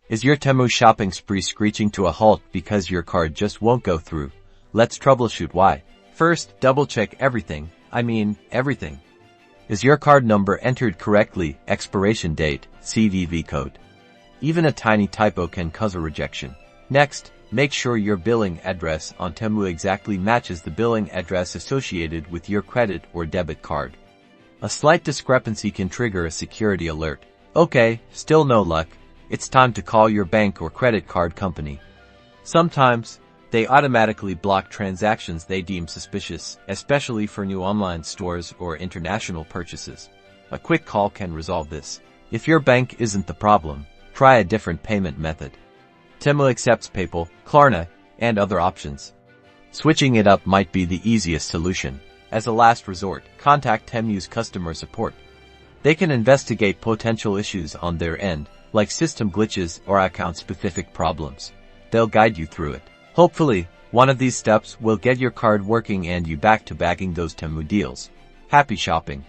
Is your Temu shopping spree screeching to a halt because your card just won't go through? Let's troubleshoot why. First, double-check everything. I mean, everything. Is your card number entered correctly, expiration date, CVV code? Even a tiny typo can cause a rejection. Next, make sure your billing address on Temu exactly matches the billing address associated with your credit or debit card. A slight discrepancy can trigger a security alert. Okay, still no luck. It's time to call your bank or credit card company. Sometimes, they automatically block transactions they deem suspicious, especially for new online stores or international purchases. A quick call can resolve this. If your bank isn't the problem, try a different payment method. Temu accepts PayPal, Klarna, and other options. Switching it up might be the easiest solution. As a last resort, contact Temu's customer support. They can investigate potential issues on their end, like system glitches or account-specific problems. They'll guide you through it. Hopefully, one of these steps will get your card working and you back to bagging those Temu deals. Happy shopping!